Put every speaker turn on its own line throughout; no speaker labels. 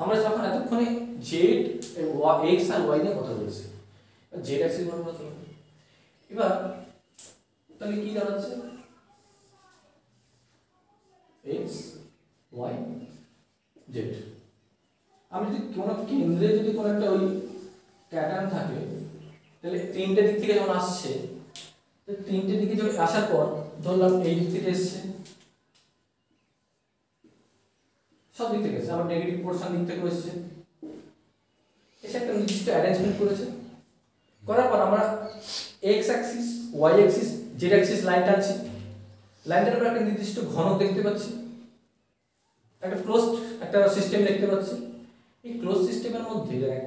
আমরা যখন এতক্ষণে জেড এক্স আর ওয়াই নিয়ে কথা বলেছি, জেড অ্যাক্সিস বরাবর চলবে। এবার তাহলে কি দাঁড়াচ্ছে, এক্স ওয়াই জেড। আমি যদি কোনো কেন্দ্রে যদি কোনো একটা ওই প্যাটার্ন থাকে, তাহলে তিনটে দিক থেকে যখন আসছে, তো তিনটে দিকে যখন আসার পর ধরলাম এই দিক থেকে এসছে, সব দিক থেকে এসছে, আবার নেগেটিভ পোর্শন দিক থেকে এসছে, এসে একটা নির্দিষ্ট অ্যারেঞ্জমেন্ট করেছে। করার পর আমরা X axis Y axis Z axis line টানছি, লাইনটার উপর একটা নির্দিষ্ট ঘনক দেখতে পাচ্ছি, একটা ক্লোজড একটা সিস্টেম দেখতে পাচ্ছি। এই ক্লোজ সিস্টেমের মধ্যে দেখ,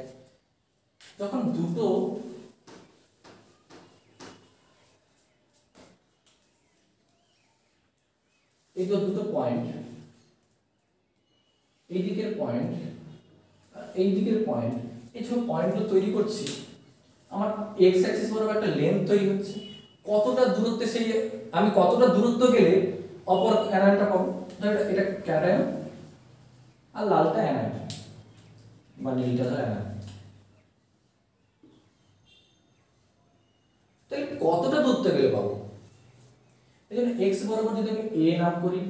যখন দুটো এই দুটো পয়েন্ট, এই দিকের পয়েন্ট আর এই দিকের পয়েন্ট, এই যে পয়েন্টগুলো তৈরি করছি, আমার এক্স অ্যাক্সিস বরাবর একটা লেন্থ তৈরি হচ্ছে। কতটা দূরত্বে সেই আমি কতটা দূরত্ব গেলে অপর অ্যানায়নটা পাবো, এটা ক্যাটায়ন আর লালটা অ্যানায়ন বা নীলটা অ্যানায়ন। তাহলে কতটা দূরত্ব গেলে পাবো, এই জন্য এক্স বরাবর যদি আমি এ নাম করি,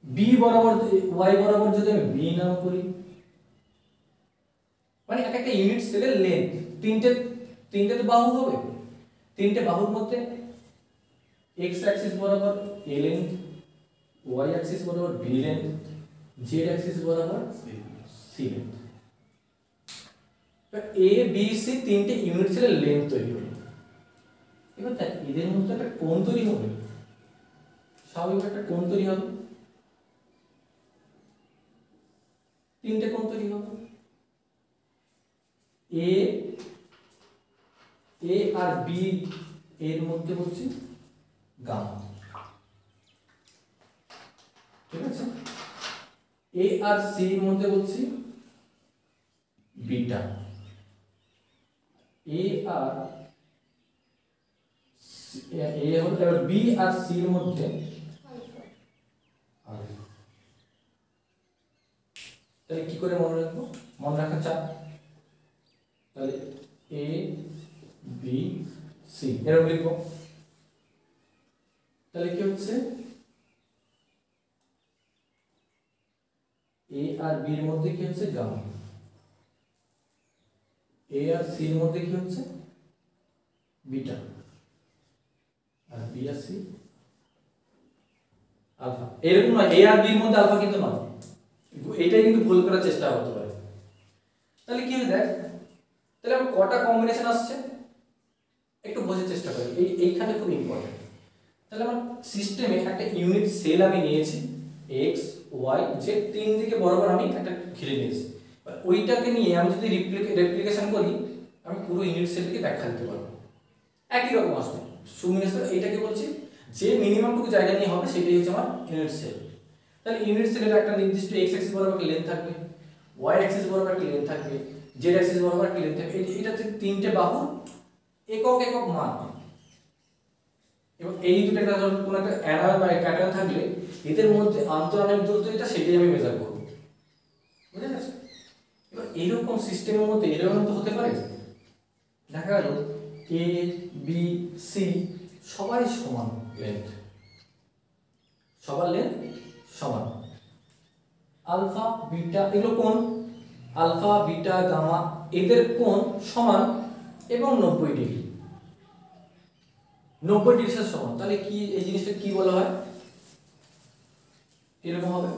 বি বরাবর ওয়াই বরাবর যদি আমি বি নাম করি, মানে এক একটা ইউনিট সেলের লেন্থ, তিনটে তো বাহু হবে, তিনটে বাহুর মধ্যে এক্স অ্যাক্সিস বরাবর এ লেন্থ, ওয়াই অ্যাক্সিস বরাবর বি লেন্থ, জেড অ্যাক্সিস বরাবর C length. A B C তিনটে ইউনিট সেলের লেন্থ তৈরি হলো। এবার দেখ এদের মধ্যে একটা কোণ তৈরি হবে, স্বাভাবিক একটা কোণ তৈরি হবে, তিনটে কোণ তৈরি হবে। এ আর বি এর মধ্যে হচ্ছে গামা, ঠিক আছে। এ আর সি এর মধ্যে হচ্ছে বিটা, এ আর এবার বি আর সি এর মধ্যে তাহলে কি করে মনে রাখবো, মনে রাখা চাপ, তাহলে এ বি সি এরকম লিখবো। তাহলে কি হচ্ছে, এ আর বি এর মধ্যে কি হচ্ছে গামা, এ আর সি এর মধ্যে কি হচ্ছে বিটা, আর বি আর সি আলফা। এরকম নয় এ আর বি এর মধ্যে আলফা কিন্তু নয়, এইটাই কিন্তু ভুল করার চেষ্টা হতে পারে। তাহলে কি হবে দেখ, তাহলে আমার কটা কম্বিনেশন আসছে একটু বোঝার চেষ্টা করি, এইখানে খুব ইম্পর্টেন্ট। তাহলে আমার সিস্টেমে একটা ইউনিট সেল আমি নিয়েছি, এক্স ওয়াই জেড তিন দিকে বরাবর আমি একটা ঘিরে নিয়েছি। ওইটাকে নিয়ে আমি যদি রেপ্লিকেশন করি, আমি পুরো ইউনিট সেলকে ব্যাখ্যা দিতে পারবো, একই রকম আসবে। সুমিনেশ্বর এইটাকে বলছি যে মিনিমামটুকু জায়গা নিয়ে হবে সেটাই হচ্ছে আমার ইউনিট সেল। তাহলে ইউনিট সেলের একটা নির্দিষ্ট এক্স অ্যাক্সিস বরাবর একটা লেন্থ থাকবে, ওয়াই অ্যাক্সিস বরাবর একটা লেন্থ থাকবে, জেড অ্যাক্সিস বরাবর একটা লেন্থ থাকবে। এটা হচ্ছে তিনটে বাহুর একক একক মান। এবং এই দুটো একটা কোনো একটা অ্যানায়ন বা ক্যাটায়ন থাকলে এদের মধ্যে আন্তঃআণবিক দূরত্ব যেটা সেটাই আমি মেজার করব, বুঝে গেছে। এবার এইরকম সিস্টেমের মধ্যে এরকম তো হতে পারে, দেখা গেল এ বি সি সবাই সমান লেন্থ, সবার লেন্থ সমান, আলফা বিটা এগুলো কোণ, আলফা বিটা গামা এদের কোণ সমান এবং 90 ডিগ্রি, 90 ডিগ্রির সাথে সমান। তাহলে কি এই জিনিসটা কি বলা হয়, এরকম হবে।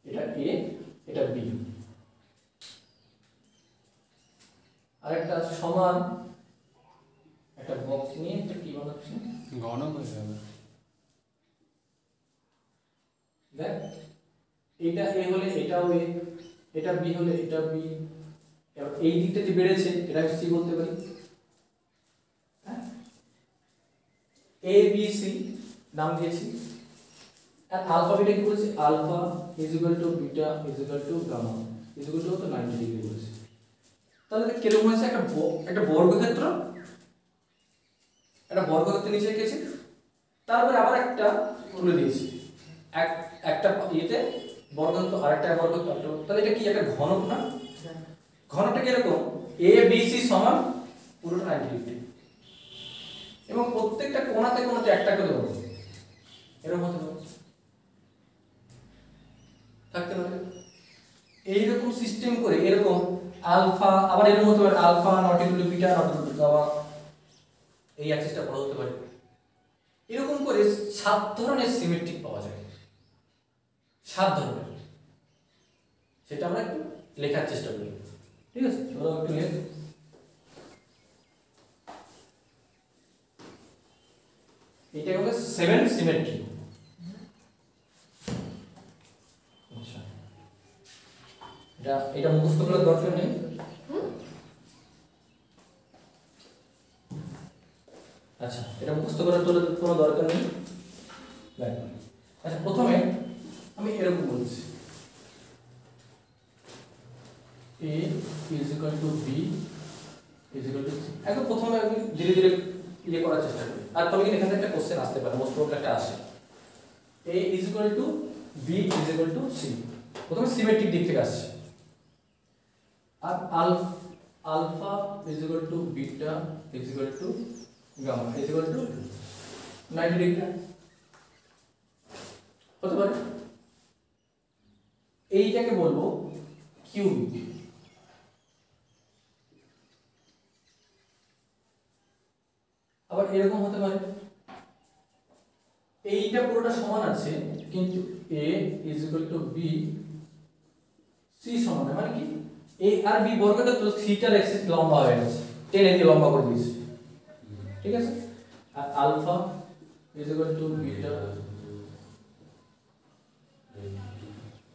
এটা এ এটা বি, আর একটা সমান একটা বক্স নিয়ে একটা কি বানাচ্ছি
ঘন হয়ে যাবে।
দেখ এটা এ হলে এটাও এ, এটা বি হলে এটা বি, এবার এই দিকটা যে বেড়েছে এটা সি বলতে পারি। হ্যাঁ, এ বি সি নাম দিয়েছি। আর আলফা বিটা কি বলছি, alpha is equal to beta is equal to gamma is equal to 90 degree বলছি। তাহলে কিরকম হয়েছে, একটা বর্গক্ষেত্র, একটা বর্গক্ষেত্র নিচে এঁকেছি, তারপরে আবার একটা তুলে দিয়েছি একটা ইয়েতে বর্গান্ত আরেকটা বর্গান্ত, তাহলে এটা কি একটা ঘনক না? ঘনকটা কিরকম? এ বি সি সমান পুরোটা 90 ডিগ্রি এবং প্রত্যেকটা কোণাতে কোণাতে একটা করে দেবো, এরকম হতে পারে, থাকতে পারে। এইরকম সিস্টেম করে এরকম আলফা, আবার এরকম হতে পারে alpha not equal to beta not equal to gamma, এই অ্যাক্সিসটা বড় হতে পারে। এরকম করে 7 ধরনের সিমেট্রিক পাওয়া যায়, 7 ধরনের। সেটা আমরা একটু লেখার চেষ্টা করি, ঠিক আছে? ওরা একটু লেখ। এটা হলো 7 সিমেট্রি। আচ্ছা, এটা মুখস্থ করার দরকার নেই। আচ্ছা, এটা মুখস্থ করার কোনো দরকার নেই। আচ্ছা, প্রথমে আমি এরকম বলছি, A is equal to B is equal to C। এখন প্রথমে আমি ধীরে ধীরে ইয়ে করার চেষ্টা করি, আর তবে কিন্তু এখানে একটা কোশ্চেন আসতে পারে, মোস্ট প্রবলি একটা আসে। A is equal to B is equal to C, প্রথমে সিমেট্রিক দিক থেকে আসছে। আর alpha is equal to beta is equal to gamma is equal to 90 degree হতে পারে। এইটাকে বলবো কিউবিক। আবার এরকম হতে পারে, এইটা পুরোটা সমান আছে কিন্তু a is equal to b c সমান, মানে কি a আর b বর্গটা তো c টার এক্সিস লম্বা হয়ে গেছে, 10 দিয়ে লম্বা করে দিয়েছি, ঠিক আছে? আর alpha is equal to beta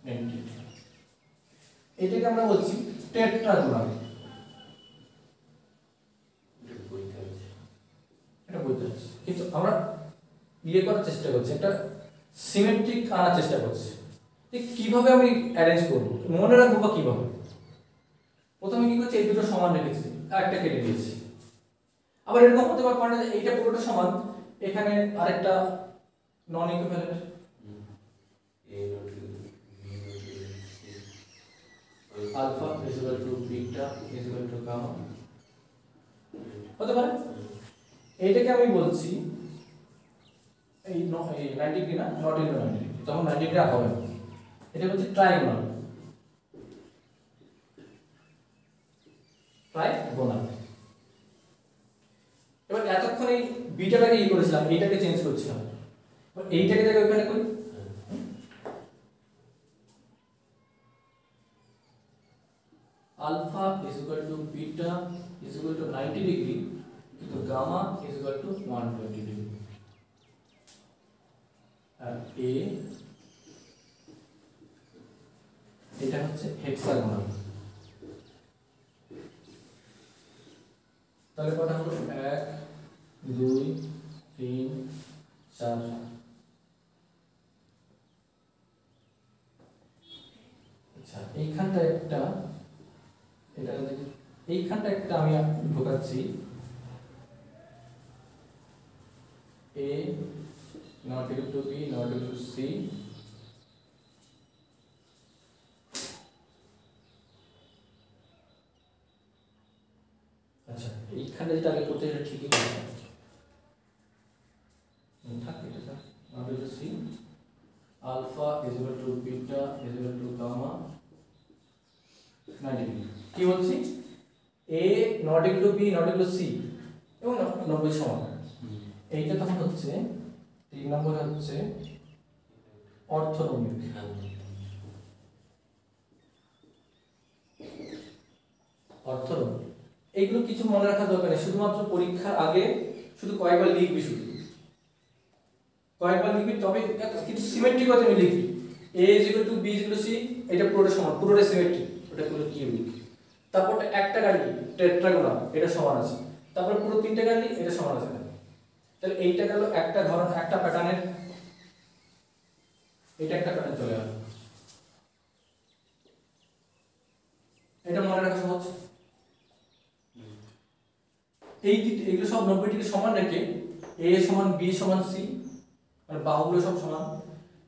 90, এটাকে আমরা বলছি টেট্রাগোনাল। এটা বলতে হচ্ছে, কিন্তু আমরা ইয়ে করার চেষ্টা করছি, একটা সিমেট্রিক আনার চেষ্টা করছি। কিভাবে আমি অ্যারেঞ্জ করব, মনে রাখবো বা কিভাবে? প্রথমে কি করছি, এই দুটো সমান রেখেছি আর একটা কেটে দিয়েছি। আবার এরকম হতে পারে যে এইটা পুরোটা সমান, এখানে আরেকটা non equivalent, alpha is equal to beta is equal to gamma হতে পারে। এইটাকে আমি বলছি এই 90 ডিগ্রি না, নট ইন 90 ডিগ্রি, তখন 90 ডিগ্রি হবে না, এটা হচ্ছে ট্রায়াঙ্গল। এবার এতক্ষণ এই বিটাটাকে ই করেছিলাম, এইটাকে চেঞ্জ করছিলাম, এবার এইটাকে দেখে ওখানে করি, alpha is equal to beta is equal to 90 degree, কিন্তু gamma is equal to 120 degree. আর এ এটা হচ্ছে হেক্সাগোনাল। তাহলে কটা হলো? 1 2 3 4। আচ্ছা, এইখানটা একটা, এটা এইখানটা একটা আমি ঢোকাচ্ছি, A not equal to B not equal to C, আচ্ছা এইখানে যেটা আগে করতে এটা ঠিকই করতে থাক, এটা sir not equal to C, alpha is equal to beta is equal to gamma 90 degree. কি বলছি? A not equal to B not equal to C এবং 90 সমান। এইটা তখন হচ্ছে 3 নম্বরে হচ্ছে অর্থনমিক। অর্থনমিক এইগুলো কিছু মনে রাখার দরকার নেই, শুধুমাত্র পরীক্ষার আগে শুধু কয়েকবার লিখবি, শুধু কয়েকবার লিখবি, তবে কিছু সিমেট্রিক কথা আমি লিখবি। A is equal to B is equal to C, এটা পুরোটা সমান, পুরোটা সিমেট্রিক, ওটা পুরো কিউবিক। তারপর একটা গাড়ি টেট্রাগোনাল, এটা সমান আছে। তারপর পুরো 3টে গাড়ি এটা সমান আছে। তাহলে এইটা গেল একটা ধরন, একটা প্যাটার্নের, এটা একটা প্যাটার্ন চলে গেল। এটা মনে রাখা সহজ। এইগুলো সব 90 ডিগ্রি সমান রেখে A সমান B সমান C, মানে বাহুগুলো সব সমান।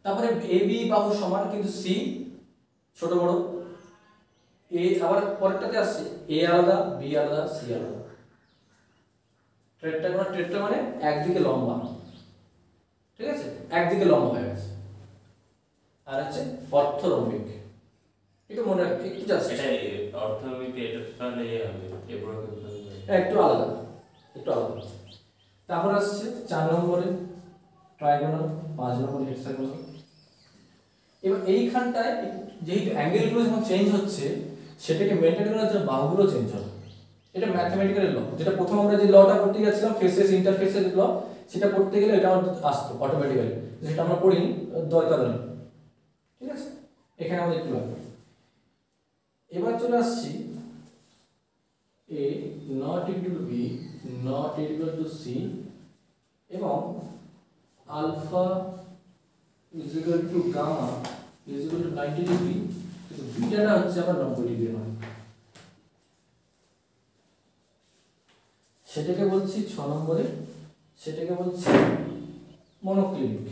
তারপরে এ বি বাহু সমান কিন্তু সি ছোট বড়। এ আবার পরেরটাতে আসছে এ আলাদা বি আলাদা সি আলাদা। ট্রেডটা মানে একদিকে লম্বা, ঠিক আছে, একদিকে লম্বা হয়ে গেছে। আর হচ্ছে অর্থরম্বিক, এটা মনে রাখবে একটু জাস্ট।
এটা অর্থরম্বিক এটা তাহলে হবে
একটু আলাদা, একটু আলাদা। তারপর আসছে 4 নম্বরে ট্রাইগোনাল, 5 নম্বরে হেক্সাগোনাল। এবার এইখানটায় যেহেতু অ্যাঙ্গেলগুলো যখন চেঞ্জ হচ্ছে সেটাকে মেনটেন করার জন্য বাহুগুলো চেঞ্জ হবে। এটা ম্যাথমেটিক্যাল ল, যেটা প্রথম আমরা যে লটা পড়তে গেছিলাম ফেসেস ইন্টারফেসের ল, সেটা পড়তে গেলে এটা আমাদের আসতো অটোমেটিক্যালি, যেটা আমরা পড়িনি, দরকার নেই, ঠিক আছে। এখানে আমাদের একটু লাগবে। এবার চলে আসছি a not equal to b not equal to c এবং alpha is equal to gamma is equal to 90 degree, কিন্তু বিটাটা হচ্ছে আবার 90 ডিগ্রি নয়। সেটাকে বলছি 6 নম্বরে, সেটাকে বলছি মনোক্লিনিক।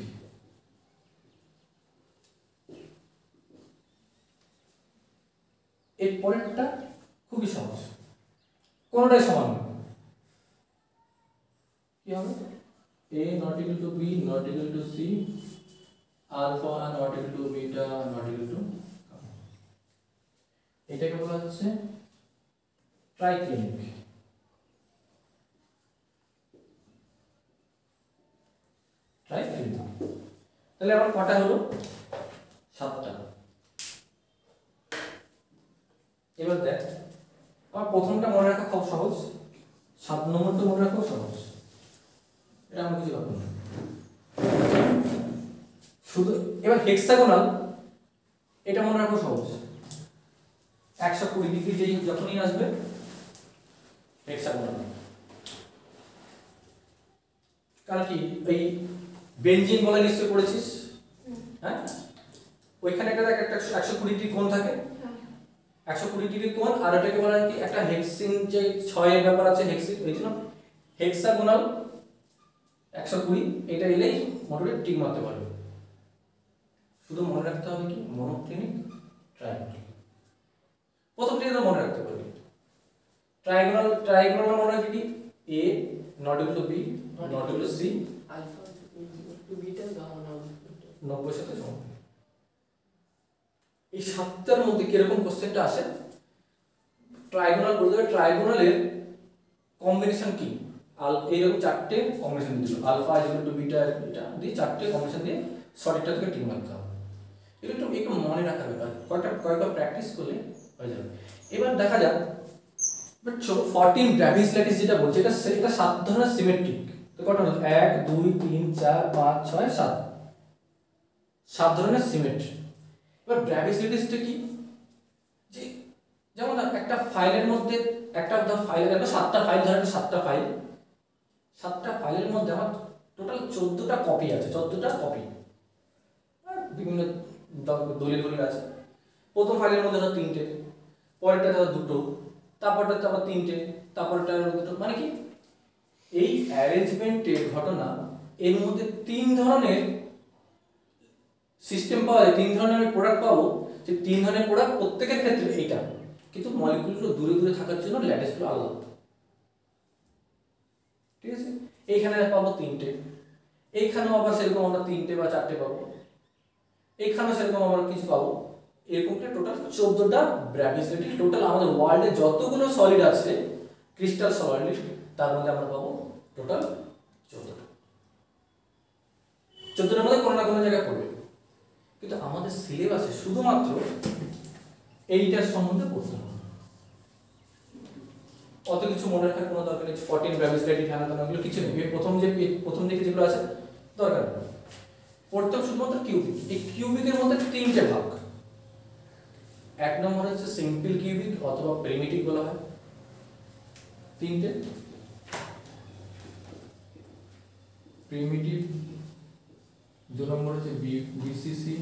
এর পরেরটা খুবই সহজ, কোনটাই সমান না। কি হবে? a not equal to b not equal to c alpha not equal to beta not equal to gamma। এটাকে বলা হচ্ছে ট্রাইক্লিনিক। ট্রাইক্লিনিক তাহলে আমার কটা হলো? 7টা। এবার দেখ, আমার প্রথমটা মনে রাখা খুব সহজ, 7 নম্বরটা মনে রাখাও সহজ, এটা আমার কিছু ব্যাপার না শুধু। এবার হেক্সাগোনাল, এটা মনে রাখা সহজ, 120 ডিগ্রি যেই যখনই আসবে হেক্সাগোনাল। কারণ কি এই বেনজিন বলে নিশ্চয় পড়েছিস, হ্যাঁ, ওইখানে একটা দেখ একটা 120 ডিগ্রি কোণ থাকে, 120 ডিগ্রি কোণ, আর এটাকে বলা হয় কি একটা হেক্সিন, যে 6 এর ব্যাপার আছে হেক্সিন, এই জন্য হেক্সাগোনাল 120, এটা এলেই মোটামুটি টিক মারতে পারবে। শুধু মনে রাখতে হবে কি মনোক্লিনিক ট্রায়াঙ্গেল, প্রথমটা তো মনে রাখতে পারবে। ট্রায়াঙ্গেল মনে রাখবে কি a not equal to b not equal to c
alpha to beta gamma
90 এর সাথে সমান। এই 7টার মধ্যে কিরকম কোশ্চেনটা আসে? ট্রায়াঙ্গেল বলতে ট্রায়াঙ্গেলের কম্বিনেশন কি, এইরকম 4টে কম্বিনেশন দিল, আলফা ইকুয়াল টু বিটা, এটা দিয়ে 4টে কম্বিনেশন দিয়ে সঠিকটা থেকে টিক মারতে হবে। এটা একটু মনে রাখার ব্যাপার, কয়েকবার প্র্যাকটিস করলে হয়ে যাবে। এবার দেখা যাক 14 ব্র্যাভিস ল্যাটিস যেটা বলছে, এটা 7 ধরনের সিমেট্রিক। তো কত হলো? 1 2 3 4 5 6 7, 7 ধরনের সিমেট্রি। এবার ব্র্যাভিস ল্যাটিসটা কি, যে যেমন একটা ফাইলের মধ্যে একটা ফাইলের একটা 7টা ফাইল ধরে, 7টা ফাইলের মধ্যে আমার টোটাল 14টা কপি আছে, 14টা কপি বিভিন্ন দলিল আছে। প্রথম ফাইলের মধ্যে ধর 3টে, পরেরটা ধর 2টো, তারপরটা আবার 3টে, তারপরটা 2টো, মানে কি এই অ্যারেঞ্জমেন্টের ঘটনা, এর মধ্যে 3 ধরনের সিস্টেম পাওয়া যায়, 3 ধরনের আমি প্রোডাক্ট পাবো, যে 3 ধরনের প্রোডাক্ট প্রত্যেকের ক্ষেত্রে এইটা, কিন্তু মলিকিউলগুলো দূরে দূরে থাকার জন্য ল্যাটিসগুলো আলাদা, ঠিক আছে। এইখানে পাবো 3টে, এইখানেও আবার সেরকম আমরা 3টে বা 4টে পাবো, এইখানেও সেরকম আমরা কিছু পাবো, এরকম টোটাল 14টা ব্র্যাভিস ল্যাটিস। টোটাল আমাদের ওয়ার্ল্ডে যতগুলো সলিড আছে ক্রিস্টাল সলিড, তার মধ্যে আমরা পাবো টোটাল 14টা। 14টার মধ্যে কোনো না কোনো জায়গায় পড়বে, কিন্তু আমাদের সিলেবাসে শুধুমাত্র এইটার সম্বন্ধে পড়তে হবে, অত কিছু মনে রাখার কোনো দরকার নেই। 14 ব্র্যাভিস ল্যাটিস এগুলো কিছু নেই, প্রথম দিকে যেগুলো আছে দরকার নেই, পড়তে হবে শুধুমাত্র কিউবিক। এই কিউবিকের মধ্যে 3টে ভাগ। 1 নম্বর হচ্ছে সিম্পল কিউবিক অথবা প্রিমিটিভ বলা হয়, 3টে প্রিমিটিভ, 2 নম্বর হচ্ছে বিসিসি,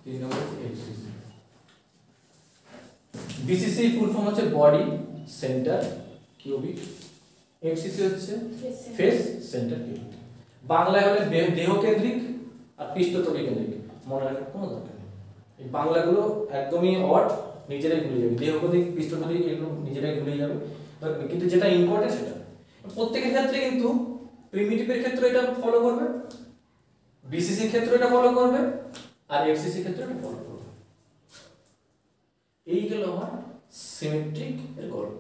3 নম্বর হচ্ছে এফসিসি। বিসিসি ফুল ফর্ম হচ্ছে বডি সেন্টার কিউবিক, এফসিসি হচ্ছে ফেস সেন্টার কিউবিক। বাংলায় হলে দেহকেন্দ্রিক আর পৃষ্ঠতলী কেন্দ্রিক, মনে রাখার কোনো দরকার নেই। এই বাংলাগুলো একদমই অড, নিজেরাই ভুলে যাবে। দেহকেন্দ্রিক পৃষ্ঠতলী এগুলো নিজেরাই ভুলে যাবে, কিন্তু যেটা ইম্পর্টেন্ট সেটা প্রত্যেকের ক্ষেত্রে কিন্তু প্রিমিটিভের ক্ষেত্রে এটা ফলো করবে, বিসিসির ক্ষেত্রে এটা ফলো করবে, আর এফসিসির ক্ষেত্রে এটা ফলো করবে। এই গেল আমার সিমেট্রিক এর গল্প।